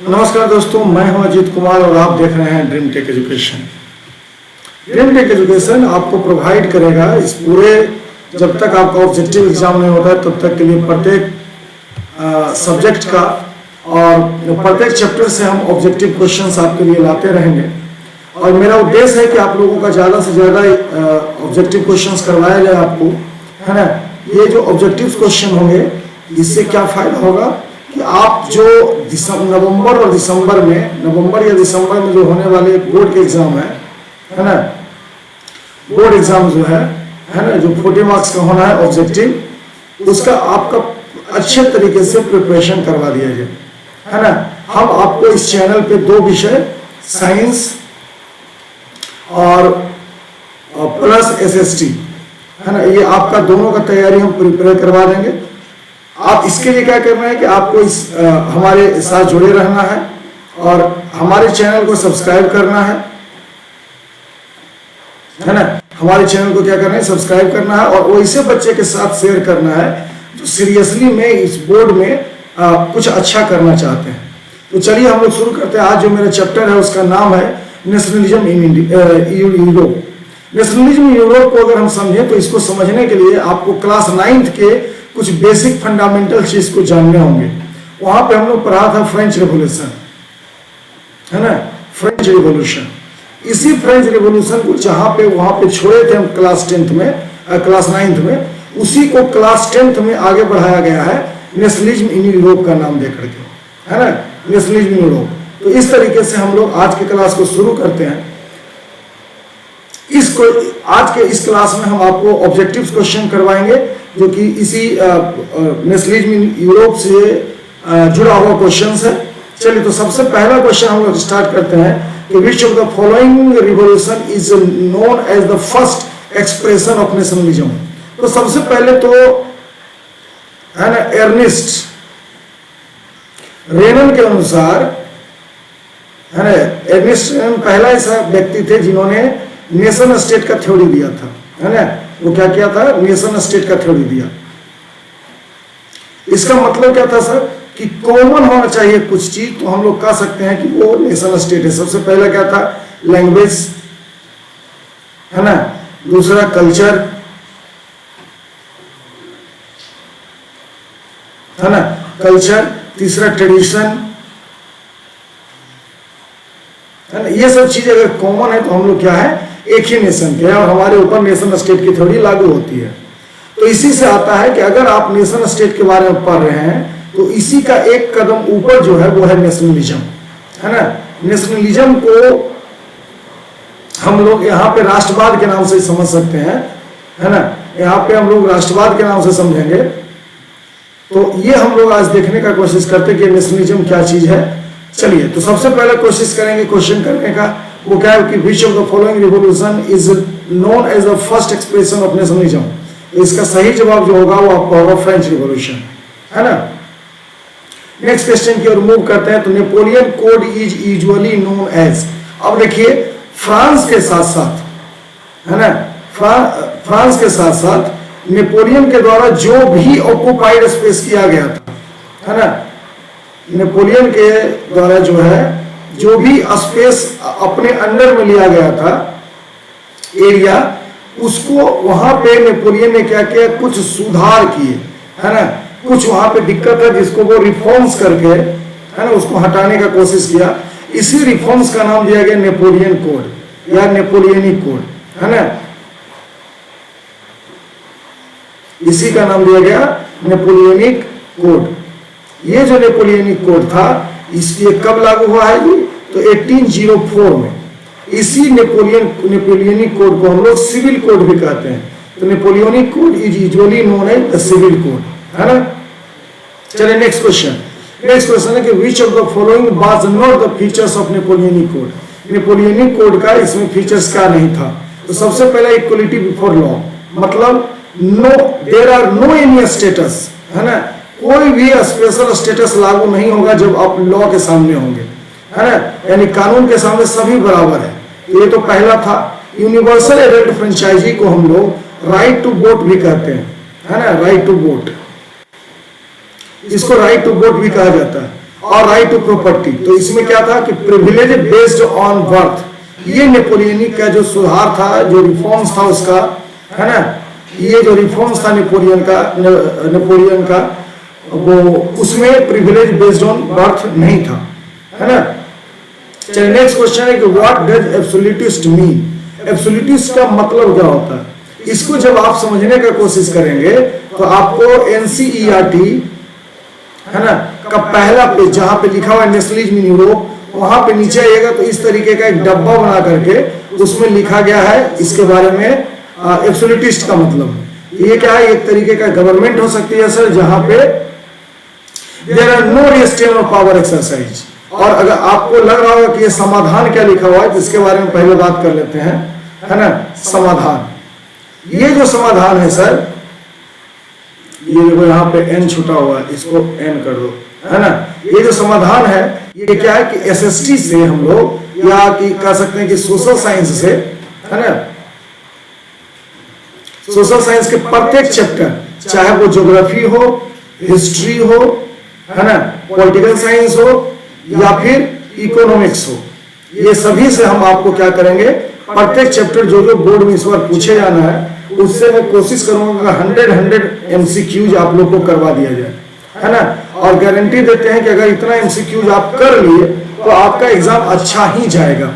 नमस्कार दोस्तों, मैं हूं अजीत कुमार और आप देख रहे हैं Dream Tech Education. Dream Tech Education आपको प्रोवाइड करेगा इस पूरे, जब तक आपका ऑब्जेक्टिव एग्जाम नहीं होता है तब तक के लिए प्रत्येक सब्जेक्ट का और प्रत्येक चैप्टर से हम ऑब्जेक्टिव क्वेश्चंस आपके लिए लाते रहेंगे। और मेरा उद्देश्य है कि आप लोगों का ज़्यादा से ज़्यादा ऑब्जेक्टिव क्वेश्चंस करवाया जाए आपको, है ना। ये जो ऑब्जेक्टिव क्वेश्चन होंगे इससे क्या फ़ायदा होगा कि आप जो नवंबर या दिसंबर में जो होने वाले बोर्ड के एग्जाम है ना, बोर्ड एग्जाम जो है ना, जो 40 मार्क्स का होना है ऑब्जेक्टिव, उसका आपका अच्छे तरीके से प्रिपरेशन करवा दिया जाए, है ना। हम आपको इस चैनल पे 2 विषय साइंस और प्लस SST, है ना, ये आपका दोनों का तैयारी हम प्रिपेयर करवा देंगे। आप इसके लिए क्या करना है कि आपको इस हमारे साथ जुड़े रहना है और हमारे चैनल को सब्सक्राइब करना है ना। हमारे चैनल को क्या करना है, सब्सक्राइब करना है और वैसे बच्चे के साथ शेयर करना है जो सीरियसली में इस बोर्ड में कुछ अच्छा करना चाहते हैं। तो चलिए हम लोग शुरू करते हैं। आज जो मेरा चैप्टर है उसका नाम है nationalism in Europe. Nationalism in Europe को अगर हम समझें तो इसको समझने के लिए आपको क्लास 9th के कुछ बेसिक फंडामेंटल चीज को जानने होंगे। वहां पे हम लोग पढ़ा था फ्रेंच रिवॉल्यूशन, है ना, फ्रेंच रिवॉल्यूशन। इसी फ्रेंच रिवॉल्यूशन को जहां पे वहां पे छोड़े थे हम क्लास 9th में, उसी को क्लास 10th में आगे बढ़ाया गया है नेशनलिज्म इन यूरोप का नाम देकर के, है ना, नेशनलिज्म इन यूरोप। तो इस तरीके से हम लोग आज की क्लास को शुरू करते हैं। आज के इस क्लास में हम आपको ऑब्जेक्टिव क्वेश्चन करवाएंगे जो कि इसी नेशनलिज्म इन यूरोप से जुड़ा हुआ क्वेश्चन है। चलिए, तो सबसे पहला क्वेश्चन हम लोग स्टार्ट करते हैं कि which of the following revolution is known as the first expression of nationalism. तो सबसे पहले तो है ना, एर्नेस्ट रेनन के अनुसार, है ना, एर्नेस्ट रेनन पहला ऐसा व्यक्ति थे जिन्होंने नेशन स्टेट का थ्योरी दिया था, है ना। वो क्या किया था, नेशन स्टेट का थ्योरी दिया। इसका मतलब क्या था सर कि कॉमन होना चाहिए कुछ चीज, तो हम लोग कह सकते हैं कि वो नेशन स्टेट है। सबसे पहला क्या था, लैंग्वेज, है ना, दूसरा कल्चर, है ना, कल्चर, तीसरा ट्रेडिशन, है ना। ये सब चीजें अगर कॉमन है तो हम लोग क्या है, एक ही नेशन के हैं और हमारे ऊपर नेशन स्टेट की थ्योरी लागू होती है। तो इसी से आता है कि अगर आप नेशन स्टेट के बारे में पढ़ रहे हैं तो इसी का एक कदम ऊपर जो है वो है नेशनलिज्म, है ना। नेशनलिज्म को हम लोग यहाँ पे राष्ट्रवाद के नाम से समझ सकते हैं, है ना। यहाँ पे हम लोग राष्ट्रवाद के नाम से समझेंगे। तो ये हम लोग आज देखने का कोशिश करते हैं कि नेशनलिज्म क्या चीज है। चलिए, तो सबसे पहले कोशिश करेंगे क्वेश्चन करने का। वो क्या है कि which of the following revolution is known as the first expression of nationalism. इसका सही जवाब जो होगा वो आपका होगा फ्रेंच रिवॉल्यूशन, है ना। नेक्स्ट क्वेश्चन की ओर मूव करते हैं। तो Napoleon code is usually known as. अब देखिए, फ्रांस के साथ साथ, है ना, फ्रांस के साथ साथ नेपोलियन के द्वारा जो भी ऑक्युपाइड स्पेस किया गया था, है ना, नेपोलियन के द्वारा जो है जो भी स्पेस अपने अंडर में लिया गया था, एरिया, उसको वहां पे नेपोलियन ने क्या किया, कुछ सुधार किए, है ना। कुछ वहां पे दिक्कत है जिसको वो रिफॉर्म्स करके, है ना, उसको हटाने का कोशिश किया। इसी रिफॉर्म्स का नाम दिया गया नेपोलियन कोड या नेपोलियनिक कोड, है ना। इसी का नाम दिया गया नेपोलियनिक कोड। ये जो नेपोलियनिक कोड था, इसलिए कब लागू हुआ है जी, तो 1804 में। इसी नेपोलियनिक कोड को हम लोग सिविल कोड भी कहते हैं। तो Napoleonic code is usually known as the civil code, है ना। चलिए, नेक्स्ट क्वेश्चन है कि which of the following was not the features of Napoleonic code. Napoleonic code का इसमें फीचर्स क्या नहीं था। तो सबसे पहला इक्वलिटी बिफोर लॉ, मतलब no there are no any status, है ना, कोई भी स्पेशल स्टेटस लागू नहीं होगा जब आप लॉ के सामने होंगे, है ना, यानी कानून के सामने सभी बराबर है। ये तो पहला था। यूनिवर्सल एडल्ट फ्रेंचाइजी को हम लोग राइट टू वोट भी कहते हैं, है ना, राइट टू वोट। इसको राइट टू वोट भी कहा जाता है। और राइट टू प्रॉपर्टी। तो इसमें क्या था कि प्रिविलेज बेस्ड ऑन बर्थ, ये नेपोलियनिक का जो सुधार था, जो रिफॉर्म्स था उसका, है ना, ये जो रिफॉर्म्स था नेपोलियन का वो, उसमें प्रिविलेज बेस्ड ऑन बर्थ नहीं था, है ना। चलिए नेक्स्ट क्वेश्चन है कि what does absolutist mean. Absolutist का मतलब क्या होता है, इसको जब आप समझने का कोशिश करेंगे तो आपको एनसीईआरटी, है ना, का पहला पेज जहां पे लिखा हुआ है नेशनलिज्म इन यूरोप, वहां पे नीचे आइएगा तो इस तरीके का एक डब्बा बना करके उसमें लिखा गया है इसके बारे में एब्सोल्यूटिस्ट का मतलब। ये क्या है, एक तरीके का गवर्नमेंट हो सकती है सर जहां पे there are no restraint of power exercise. और अगर आपको लग रहा होगा कि ये समाधान क्या लिखा हुआ है तो इसके बारे में पहले बात कर लेते हैं, है ना। समाधान, ये जो समाधान है सर, ये देखो यहाँ पे एन छुटा हुआ है, इसको एन कर दो, है ना। ये जो समाधान है ये क्या है कि एसएसटी से हम लोग, या कि कह सकते हैं कि सोशल साइंस से, है ना, सोशल साइंस के प्रत्येक चैप्टर, चाहे वो ज्योग्राफी हो, हिस्ट्री हो, है ना, पॉलिटिकल साइंस हो या फिर इकोनॉमिक्स हो, ये सभी से हम आपको क्या करेंगे, प्रत्येक चैप्टर जो जो बोर्ड में इस बार पूछे जाना है उससे मैं कोशिश करूंगा 100 एमसीक्यूज आप लोग को करवा दिया जाए, है ना। और गारंटी देते हैं कि अगर इतना एमसीक्यूज आप कर लिए तो आपका एग्जाम अच्छा ही जाएगा।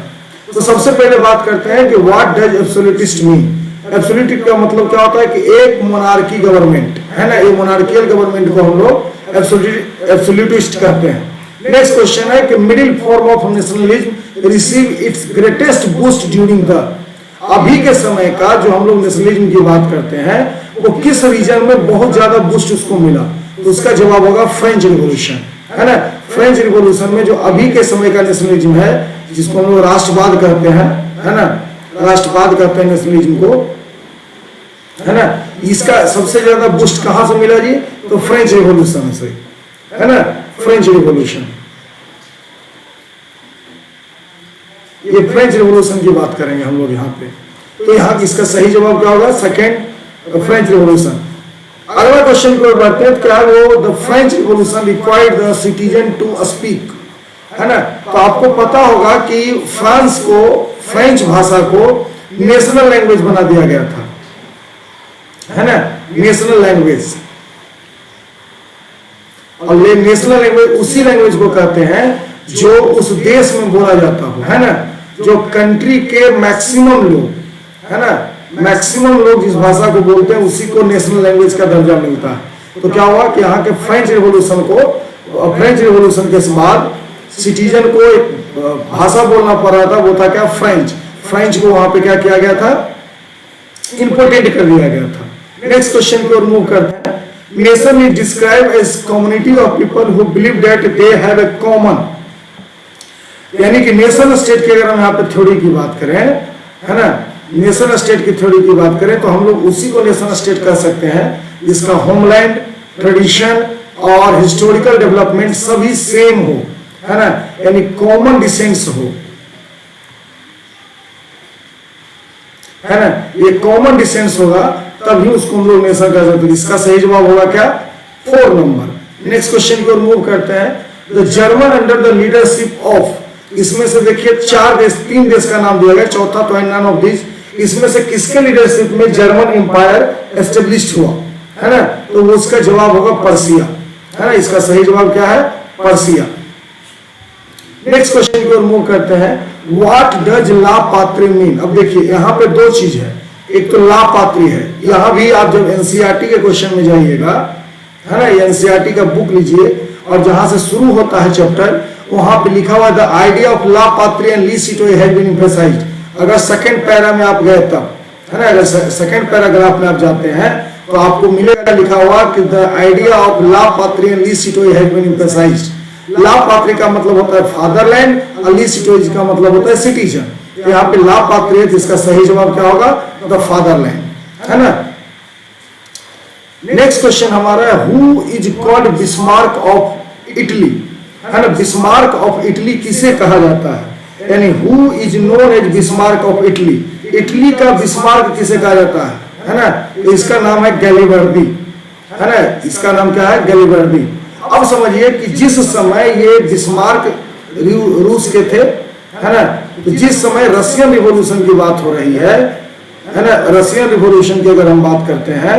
तो सबसे पहले बात करते हैं कि what does absolutist mean. Absolute का मतलब क्या होता है कि एक मोनार्की गवर्नमेंट, है ना, ये मोनार्कियल गवर्नमेंट को हम लोग एब्सोल्यूटिस्ट कहते हैं। नेक्स्ट क्वेश्चन है कि middle form of nationalism receive it's greatest boost during the. अभी के समय का जो हम लोग नेशनलिज्म की बात करते हैं वो किस रीजन में बहुत ज्यादा बूस्ट उसको मिला, तो उसका जवाब होगा फ्रेंच रिवॉल्यूशन, है ना। फ्रेंच रिवॉल्यूशन में जो अभी के समय का नेशनलिज्म है, जिसको हम लोग राष्ट्रवाद कहते हैं, है ना, राष्ट्रवाद कहते हैं नेशनलिज्म को, है ना, इसका सबसे ज्यादा बूस्ट कहां से मिला जी, तो फ्रेंच रिवॉल्यूशन से, है ना, फ्रेंच रिवॉल्यूशन। ये फ्रेंच रिवॉल्यूशन की बात करेंगे हम लोग यहाँ पे, तो यहाँ इसका सही जवाब क्या होगा, सेकेंड, फ्रेंच रिवॉल्यूशन। अगला क्वेश्चन को बढ़ते हैं, क्या वो the French revolution required the citizen to speak, है ना। तो आपको पता होगा कि फ्रांस को, फ्रेंच भाषा को नेशनल लैंग्वेज बना दिया गया था, है ना, नेशनल लैंग्वेज। और ये नेशनल लैंग्वेज उसी लैंग्वेज को कहते हैं जो उस देश में बोला जाता हो, है ना, जो कंट्री के मैक्सिमम लोग, है ना, मैक्सिमम लोग जिस भाषा को बोलते हैं उसी को नेशनल लैंग्वेज का दर्जा मिलता है। तो क्या हुआ कि यहाँ के फ्रेंच रिवॉल्यूशन के बाद सिटीजन को एक भाषा बोलना पड़ रहा था, वो था क्या, फ्रेंच। फ्रेंच को वहां पे क्या किया गया था, इंपोर्टेंट कर दिया गया था। नेक्स्ट क्वेश्चन की ओर मूव करते हैं। Nation is describe as community of people who believe that they have a common, यानी कि नेशन स्टेट की अगर हम यहाँ पे थ्योरी की बात करें, है ना, नेशन स्टेट की थ्योरी की बात करें तो हम लोग उसी को नेशन स्टेट कह सकते हैं जिसका होमलैंड, ट्रेडिशन और हिस्टोरिकल डेवलपमेंट सभी सेम हो, है ना, यानी कॉमन डिसेंट्स हो, है ना, ये कॉमन डिसेंट्स होगा तभी उसको हम लोग नेशन कह सकते हैं। इसका सही जवाब होगा क्या, 4 नंबर। नेक्स्ट क्वेश्चन की ओर मूव करते हैं। The German under the leadership of, इसमें से देखिए 3 देश का नाम दिया गया, चौथा तो नन ऑफ दिस। इसमें से किसके लीडरशिप में जर्मन एम्पायर एस्टेब्लिश्ड हुआ, है ना, तो उसका जवाब होगा पर्सिया, है ना, इसका सही जवाब क्या है, पर्सिया। नेक्स्ट क्वेश्चन की ओर मूव करते हैं। What does la patrie mean. अब देखिए यहाँ पे 2 चीज है, एक तो ला पात्री है, यहाँ भी आप जब एनसीईआरटी के क्वेश्चन में जाइएगा, है ना, एनसीईआरटी का बुक लीजिए और जहां से शुरू होता है चैप्टर वहां पे लिखा हुआ the idea of la patrie and le citoyen has been emphasised. अगर सेकंड पैरा में आप गए तब, है ना, अगर सेकंड पैराग्राफ में आप जाते हैं तो आपको मिलेगा लिखा हुआ कि the idea of la patrie and le citoyen has been emphasised. La patrie का मतलब होता है फादरलैंड और ली सिटोई का मतलब होता है सिटीजन। यहाँ पे ला पात्री है, जिसका सही जवाब क्या होगा, द फादरलैंड, है ना। नेक्स्ट क्वेश्चन हमारा है, who is called Bismarck of Italy, है ना, बिस्मार्क ऑफ इटली किसे कहा जाता है, यानी who is known as Bismarck of Italy. Italy का बिस्मार्क किसे कहा जाता है ना, तो इसका नाम है गैलीवर्दी, है ना, इसका नाम क्या है, गैलीवर्दी। अब समझिए कि जिस समय ये बिस्मार्क रूस के थे, है ना, तो जिस समय रशियन रिवॉल्यूशन की बात हो रही है ना, रशियन रिवॉल्यूशन की अगर हम बात करते हैं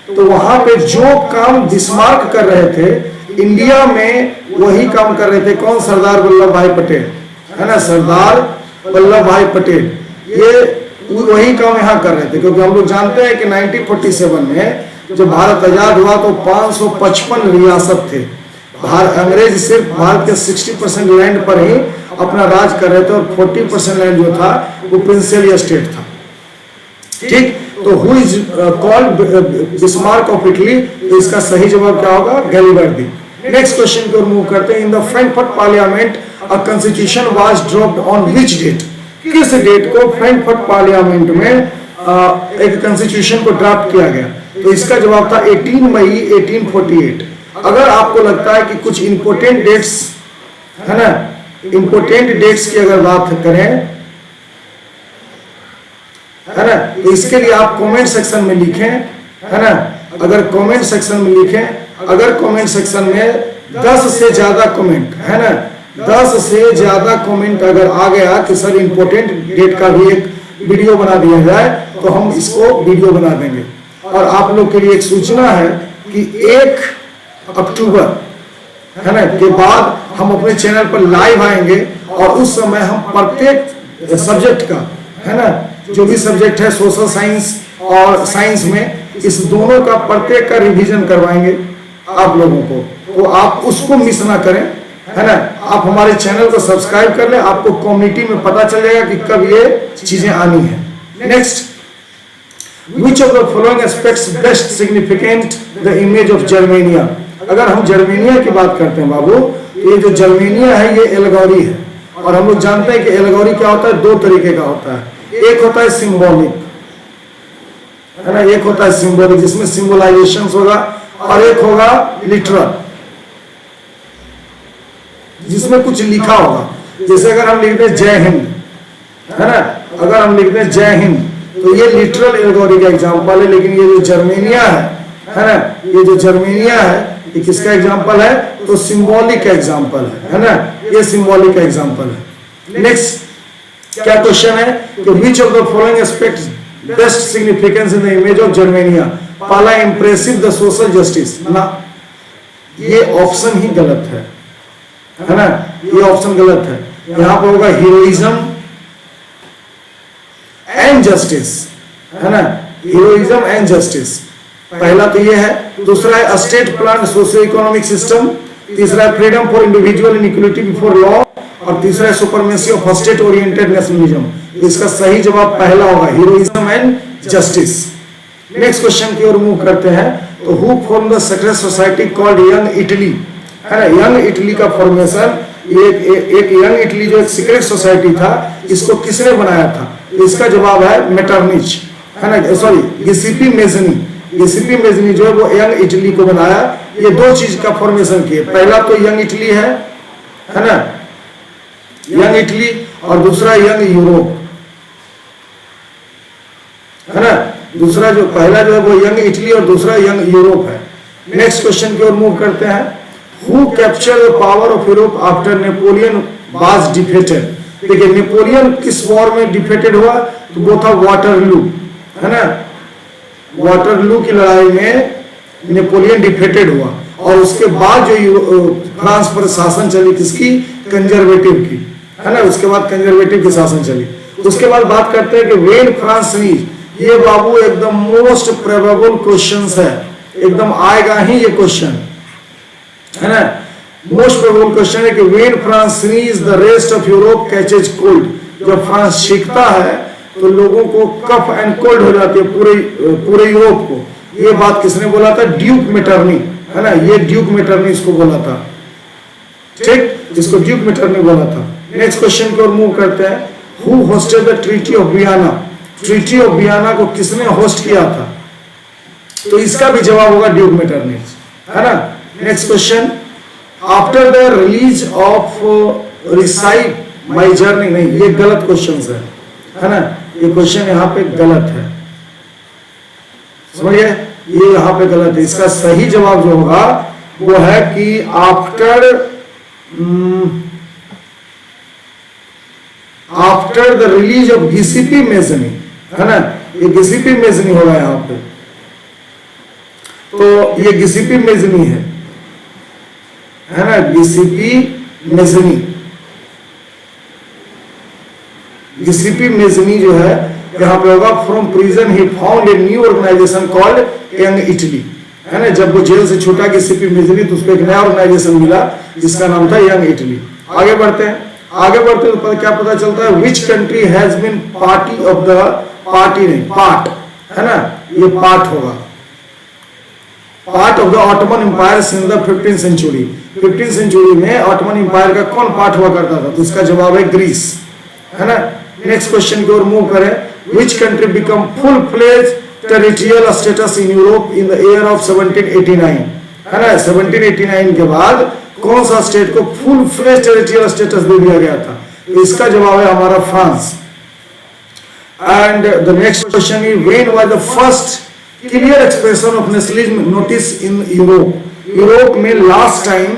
तो वहां पे जो काम बिस्मार्क कर रहे थे इंडिया में वही काम कर रहे थे कौन? सरदार वल्लभ भाई पटेल, है ना, सरदार वल्लभ भाई पटेल ये वही काम यहाँ कर रहे थे। क्योंकि हम लोग जानते हैं कि 1947 में जब भारत आजाद हुआ तो 555 रियासत थे। अंग्रेज सिर्फ भारत के 60% लैंड पर ही अपना राज कर रहे थे और 40% लैंड जो था वो प्रिंसिपल स्टेट था। ठीक, तो who is called Bismarck of Italy? तो इसका सही जवाब क्या होगा? गैलिबर्डी। नेक्स्ट क्वेश्चन की ओर मूव करते हैं। In the Frankfurt parliament a constitution was dropped on which date? किस डेट को फ्रैंकफर्ट पार्लियामेंट में एक कॉन्स्टिट्यूशन को ड्राफ्ट किया गया? तो इसका जवाब था 18 मई 1848। अगर आपको लगता है कि कुछ इंपोर्टेंट डेट्स, है ना, इंपोर्टेंट डेट्स की अगर बात करें, है ना, तो इसके लिए आप कमेंट सेक्शन में लिखें, है ना। अगर कमेंट सेक्शन में लिखें, अगर कमेंट सेक्शन में 10 से ज्यादा कमेंट, है ना, 10 से ज्यादा कमेंट अगर आ गया कि सर इंपोर्टेंट डेट का भी एक वीडियो बना दिया जाए तो हम इसको वीडियो बना देंगे। और आप लोग के लिए एक सूचना है कि 1 अक्टूबर, है ना, के बाद हम अपने चैनल पर लाइव आएंगे और उस समय हम प्रत्येक सब्जेक्ट का, है ना, जो भी सब्जेक्ट है सोशल साइंस और साइंस में, इस दोनों का प्रत्येक का रिवीजन करवाएंगे आप लोगों को। तो आप उसको मिस ना करें, है ना। आप हमारे चैनल को सब्सक्राइब कर लें, आपको कम्युनिटी में पता चल जाएगा कि कब ये चीजें आनी है। Next, Which of the following aspects best significant the image of Germania? अगर हम जर्मेनिया की बात करते हैं बाबू, तो ये जो जर्मेनिया है ये एलगोरी है। और हम लोग जानते हैं कि एलगोरी क्या होता है? 2 तरीके का होता है। एक होता है सिंबॉलिक, है ना, एक होता है सिंबॉलिक जिसमें सिंबलाइजेशन होगा, और एक होगा लिटरल जिसमें कुछ लिखा होगा। जैसे अगर हम लिखते हैं जय हिंद, है ना, अगर हम लिखते हैं जय हिंद तो ये लिटरल एल्गोरी का एग्जांपल है। लेकिन ये जो जर्मेनिया है ना, ये जो जर्मेनिया है ये किसका एग्जांपल है? तो सिंबॉलिक का एग्जांपल है ना, ये सिंबॉलिक का एग्जांपल है। नेक्स्ट क्या क्वेश्चन है कि which of the following aspects best significance in the image of Germania? पहला इंप्रेसिव द सोशल जस्टिस ना, ये ऑप्शन ही गलत है ना, ये ऑप्शन गलत है। यहां पर होगा हीरोइज्म एंड जस्टिस, है ना, हीरोइज्म एंड जस्टिस। पहला तो ये है। दूसरा है state plan socio economic system. तीसरा है freedom for individual and equality before law. और तीसरा है supremacy of state oriented nationalism. इसका सही जवाब पहला होगा, heroism and justice. Next question की ओर मूव करते हैं। तो who form the secret society called Young Italy? है ना, यंग इटली का फॉर्मेशन, एक यंग इटली जो एक सीक्रेट सोसाइटी था, इसको किसने बनाया था? इसका जवाब है मेटरनिच, है ना, सॉरी गिसिपी मेजनी। गिसिपी मेजनी जो है वो यंग इटली को बनाया। ये 2 चीज का फॉर्मेशन किए। पहला तो यंग इटली है ना, यंग इटली, और दूसरा यंग यूरोप, है ना। दूसरा जो पहला जो है वो यंग इटली और दूसरा यंग यूरोप है। नेक्स्ट क्वेश्चन की ओर मूव करते हैं। Who capture the power of Europe after Napoleon was defeated? देखिए नेपोलियन किस वॉर में डिफीटेड हुआ? तो वो था वाटरलू, है ना, वाटरलू की लड़ाई में नेपोलियन डिफीटेड हुआ। और उसके बाद जो फ्रांस पर शासन चली किसकी? कंजर्वेटिव की, है ना, उसके बाद कंजर्वेटिव की शासन चली। उसके बाद बात करते हैं कि व्हेन फ्रांस रीच, ये बाबू एकदम मोस्ट प्रोबेबल क्वेश्चन है, एकदम आएगा ही ये क्वेश्चन, है ना। मोस्ट प्रोबेबल क्वेश्चन है कि when France reach the rest of Europe catches cold. जब फ्रांस सीखता है तो लोगों को कफ एंड कोल्ड हो जाती है, पूरे यूरोप को। ये बात किसने बोला था? ड्यूक मेटरनी, है ना, ये ड्यूक मेटरनी इसको बोला था, ठीक, जिसको ड्यूक मेटरनी बोला था। नेक्स्ट क्वेश्चन की ओर मूव करते हैं। Who hosted the treaty of Vienna? Treaty of Vienna को किसने होस्ट किया था? तो इसका भी जवाब होगा ड्यूक मेटरनी, है ना। Next question, after the release of recite my journey, नहीं ये गलत क्वेश्चन है ना, ये क्वेश्चन यहाँ पे गलत है, समझिए, ये यहाँ पे गलत है। इसका सही जवाब जो होगा वो है कि after the release of GCP Mazzini, है ना, ये GCP मेजनी होगा यहाँ पे। तो ये GCP मेजनी है ना, GCP मेजनी। GCP मेजनी जो है यहाँ पे होगा, from prison he found a new organisation called Young Italy, है ना। जब वो जेल से छूटा GCP मेजनी तो उसको एक नया ऑर्गेनाइजेशन मिला जिसका नाम था यंग इटली। आगे बढ़ते हैं, आगे बढ़ते तो क्या पता चलता है, which country has been party of the, party नहीं पार्ट, है ना, ये पार्ट होगा, part of the Ottoman empire in the 15th century. 15th century में ऑटोमन एम्पायर का कौन पार्ट हुआ करता था, तो इसका जवाब है ग्रीस, है ना। नेक्स्ट क्वेश्चन की ओर मूव करें, which country become full fledge territorial status in Europe in the year of 1789, है ना। 1789 के बाद कौन सा स्टेट को फुल फ्लेज टेरिटोरियल स्टेटस दे दिया गया था, तो इसका जवाब है हमारा France. And the next question is when was the first clear expression of nationalism notice in Europe. Europe में लास्ट टाइम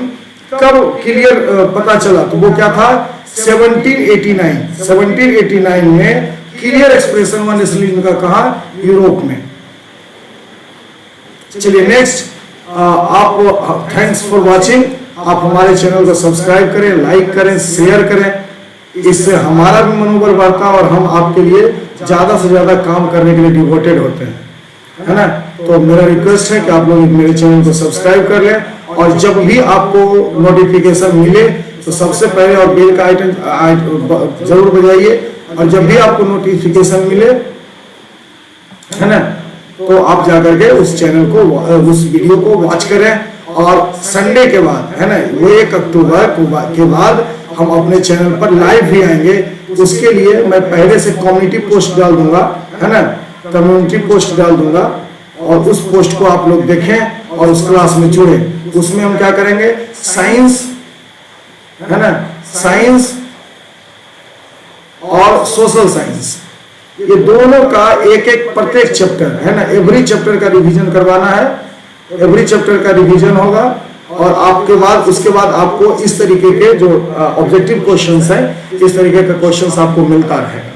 कब क्लियर पता चला, तो वो क्या था, 1789। 1789 में क्लियर एक्सप्रेशन हुआ नेशनलिज्म का, कहा, यूरोप में। चलिए नेक्स्ट, आप थैंक्स फॉर वाचिंग। आप हमारे चैनल को सब्सक्राइब करें, लाइक करें, शेयर करें, इससे हमारा भी मनोबल बढ़ता है और हम आपके लिए ज्यादा से ज्यादा काम करने के लिए डिवोटेड होते हैं, है ना। तो मेरा रिक्वेस्ट है कि आप लोग मेरे चैनल को सब्सक्राइब कर लें, और जब भी आपको नोटिफिकेशन मिले तो सबसे पहले और बेल का आइकन जरूर बजाइए, और जब भी आपको नोटिफिकेशन मिले, है ना, तो आप जाकर के उस चैनल को, उस वीडियो को वॉच करें। और संडे के बाद, है ना, वो 1 अक्टूबर के बाद हम अपने चैनल पर लाइव भी आएंगे। उसके लिए मैं पहले से कम्युनिटी पोस्ट डाल दूंगा, है ना, कम्युनिटी पोस्ट डाल दूंगा, और उस पोस्ट को आप लोग देखें और उस क्लास में जुड़े। उसमें हम क्या करेंगे, साइंस, है ना, साइंस और सोशल साइंस, ये दोनों का एक एक प्रत्येक चैप्टर, है ना, एवरी चैप्टर का रिवीजन करवाना है। एवरी चैप्टर का रिवीजन होगा, और आपके बाद, उसके बाद आपको इस तरीके के जो ऑब्जेक्टिव क्वेश्चंस हैं, इस तरीके का क्वेश्चंस आपको मिलता रहेगा।